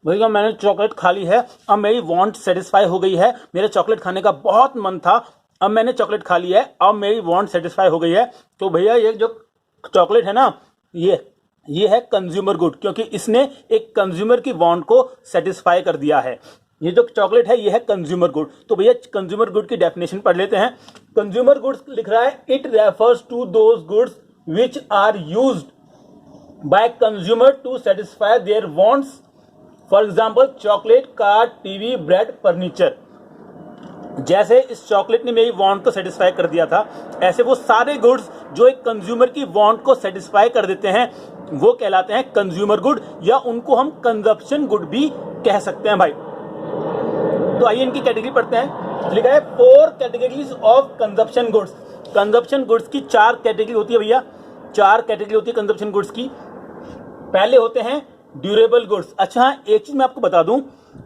भैया मैंने चॉकलेट खा ली है, अब मेरी वांट सेटिस्फाई हो गई है, मेरे चॉकलेट खाने का बहुत मन था, अब मैंने चॉकलेट खा ली है, अब मेरी वांट सेटिस्फाई हो गई है। तो भैया ये जो चॉकलेट है ना, ये है कंज्यूमर गुड, क्योंकि इसने एक कंज्यूमर की वांट को सेटिस्फाई कर दिया है। ये जो चॉकलेट है ये है कंज्यूमर गुड। तो भैया कंज्यूमर गुड की डेफिनेशन पढ़ लेते हैं। कंज्यूमर गुड्स लिख रहा है, it refers to those goods which are used by consumer to satisfy their wants. For example chocolate, car, TV, bread, furniture. जैसे इस चॉकलेट ने मेरी वांट को सेटिस्फाई कर दिया था, ऐसे वो सारे गुड्स जो एक कंज्यूमर की वांट को सेटिस्फाई कर देते हैं वो कहलाते हैं कंज्यूमर गुड, या उनको हम कंजप्शन गुड भी कह सकते हैं भाई। तो आइए इनकी कैटेगरी पढ़ते हैं। लिखा है 4 categories of consumption goods. Consumption goods की 4 कैटेगरी होती है भैया, 4 कैटेगरी होती है कंजप्शन गुड्स की। पहले होते हैं ड्यूरेबल गुड्स। अच्छा एक चीज मैं आपको बता दूं,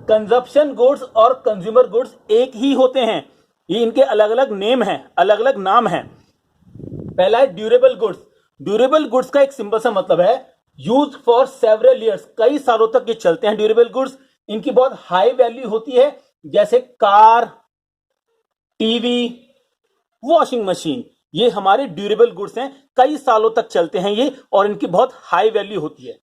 कंजप्शन गुड्स और कंज्यूमर गुड्स एक ही होते हैं, ये इनके अलग अलग नेम हैं, अलग अलग नाम हैं। पहला है ड्यूरेबल गुड्स। ड्यूरेबल गुड्स का एक सिंपल सा मतलब है यूज फॉर सेवरल ईयर्स, कई सालों तक ये चलते हैं ड्यूरेबल गुड्स। इनकी बहुत हाई वैल्यू होती है, जैसे कार, टीवी, वॉशिंग मशीन, ये हमारे ड्यूरेबल गुड्स हैं, कई सालों तक चलते हैं ये, और इनकी बहुत हाई वैल्यू होती है।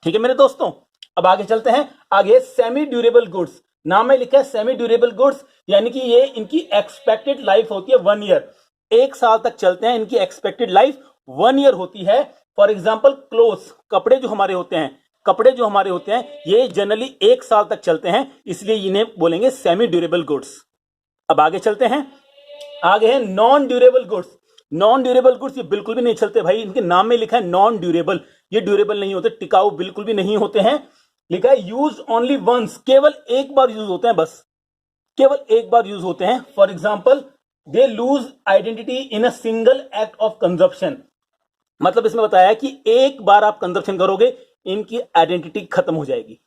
ठीक है मेरे दोस्तों, अब आगे चलते हैं। आगे सेमी ड्यूरेबल गुड्स, नाम में लिखा है सेमी ड्यूरेबल गुड्स, यानी कि ये इनकी एक्सपेक्टेड लाइफ होती है 1 ईयर, 1 साल तक चलते हैं, इनकी एक्सपेक्टेड लाइफ 1 ईयर होती है। फॉर एग्जाम्पल क्लोथ्स, कपड़े जो हमारे होते हैं, कपड़े जो हमारे होते हैं ये जनरली 1 साल तक चलते हैं, इसलिए इन्हें बोलेंगे सेमी ड्यूरेबल गुड्स। अब आगे चलते हैं। आगे है non durable goods. Non durable goods ये बिल्कुल भी नहीं चलते भाई, इनके नाम में लिखा है नॉन ड्यूरेबल, ये ड्यूरेबल नहीं होते, टिकाऊ बिल्कुल भी नहीं होते हैं। लिखा है यूज ओनली वंस, केवल एक बार यूज होते हैं, बस केवल एक बार यूज होते हैं। For example they lose identity in a single act of consumption, मतलब इसमें बताया है कि एक बार आप कंजप्शन करोगे इनकी आइडेंटिटी खत्म हो जाएगी।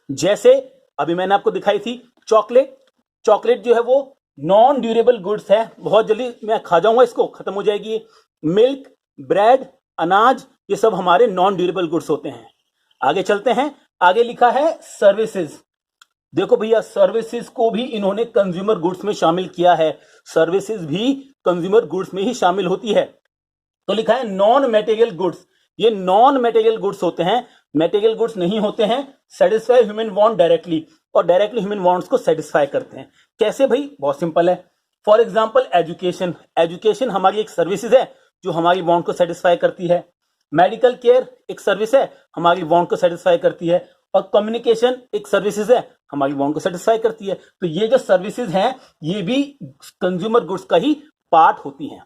जैसे अभी मैंने आपको दिखाई थी चॉकलेट, चॉकलेट जो है वो नॉन ड्यूरेबल गुड्स है, बहुत जल्दी मैं खा जाऊंगा इसको, खत्म हो जाएगी। मिल्क, ब्रेड, अनाज, ये सब हमारे नॉन ड्यूरेबल गुड्स होते हैं। आगे चलते हैं। आगे लिखा है सर्विसेज। देखो भैया सर्विसेज को भी इन्होंने कंज्यूमर गुड्स में शामिल किया है, सर्विसेज भी कंज्यूमर गुड्स में ही शामिल होती है। तो लिखा है नॉन मटेरियल गुड्स, ये नॉन मटेरियल गुड्स होते हैं, मटेरियल गुड्स नहीं होते हैं, सेटिस्फाई ह्यूमन वांट डायरेक्टली, और डायरेक्टली ह्यूमन वांट्स को सेटिस्फाई करते हैं। कैसे भाई, बहुत सिंपल है। फॉर एग्जांपल एजुकेशन, एजुकेशन हमारी एक सर्विसेज है जो हमारी वांट को सेटिस्फाई करती है। मेडिकल केयर एक सर्विस है, हमारी वांट को सेटिस्फाई करती है। और कम्युनिकेशन एक सर्विसेज है, हमारी वांट को सेटिस्फाई करती है। तो ये जो सर्विसेज हैं ये भी कंज्यूमर गुड्स का ही पार्ट होती हैं।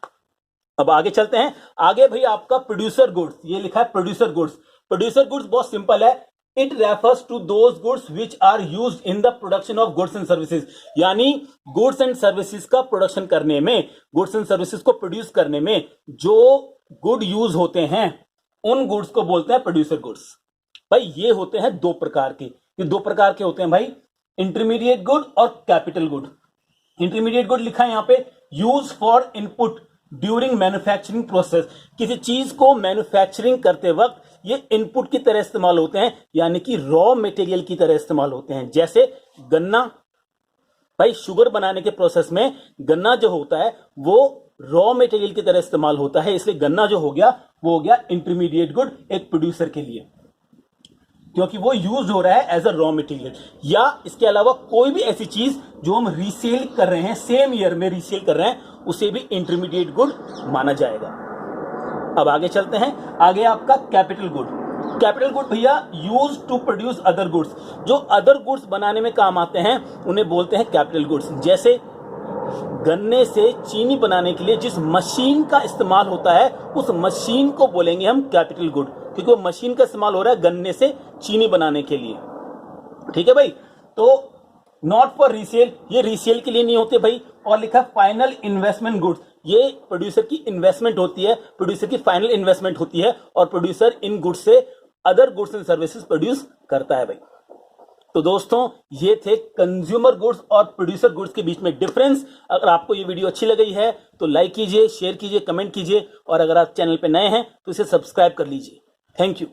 अब आगे चलते हैं। आगे भाई आपका प्रोड्यूसर गुड्स, ये लिखा है प्रोड्यूसर गुड्स। प्रोड्यूसर गुड्स बहुत सिंपल है, it refers to those goods which are used in the production of goods and services, यानी गुड्स एंड सर्विसेज का प्रोडक्शन करने में, गुड्स एंड सर्विसेज को प्रोड्यूस करने में जो गुड यूज होते हैं उन गुड्स को बोलते हैं प्रोड्यूसर गुड्स। भाई ये होते हैं 2 प्रकार के, ये 2 प्रकार के होते हैं भाई, इंटरमीडिएट गुड और कैपिटल गुड। इंटरमीडिएट गुड लिखा है यहाँ पे, use for input during manufacturing process, किसी चीज को मैन्युफैक्चरिंग करते वक्त ये इनपुट की तरह इस्तेमाल होते हैं, यानी कि रॉ मटेरियल की तरह इस्तेमाल होते हैं। जैसे गन्ना, भाई शुगर बनाने के प्रोसेस में गन्ना जो होता है वो रॉ मटेरियल की तरह इस्तेमाल होता है, इसलिए गन्ना जो हो गया वो हो गया इंटरमीडिएट गुड एक प्रोड्यूसर के लिए, क्योंकि वो यूज हो रहा है एज अ रॉ मटेरियल। या इसके अलावा कोई भी ऐसी चीज जो हम रीसेल कर रहे हैं, सेम ईयर में रीसेल कर रहे हैं, उसे भी इंटरमीडिएट गुड माना जाएगा। अब आगे चलते हैं। आगे आपका कैपिटल गुड। कैपिटल गुड भैया use to produce other goods, जो अदर गुड्स बनाने में काम आते हैं उन्हें बोलते हैं कैपिटल गुड्स। जैसे गन्ने से चीनी बनाने के लिए जिस मशीन का इस्तेमाल होता है उस मशीन को बोलेंगे हम कैपिटल गुड, क्योंकि वो मशीन का इस्तेमाल हो रहा है गन्ने से चीनी बनाने के लिए। ठीक है भाई, तो नॉट फॉर रीसेल, ये रीसेल के लिए नहीं होते भाई। और लिखा फाइनल इन्वेस्टमेंट गुड्स, ये प्रोड्यूसर की इन्वेस्टमेंट होती है, प्रोड्यूसर की फाइनल इन्वेस्टमेंट होती है, और प्रोड्यूसर इन गुड्स से other goods and services produce करता है भाई। तो दोस्तों ये थे कंज्यूमर गुड्स और प्रोड्यूसर गुड्स के बीच में डिफरेंस। अगर आपको ये वीडियो अच्छी लगी है तो लाइक कीजिए, शेयर कीजिए, कमेंट कीजिए, और अगर आप चैनल पे नए हैं तो इसे सब्सक्राइब कर लीजिए। Thank you.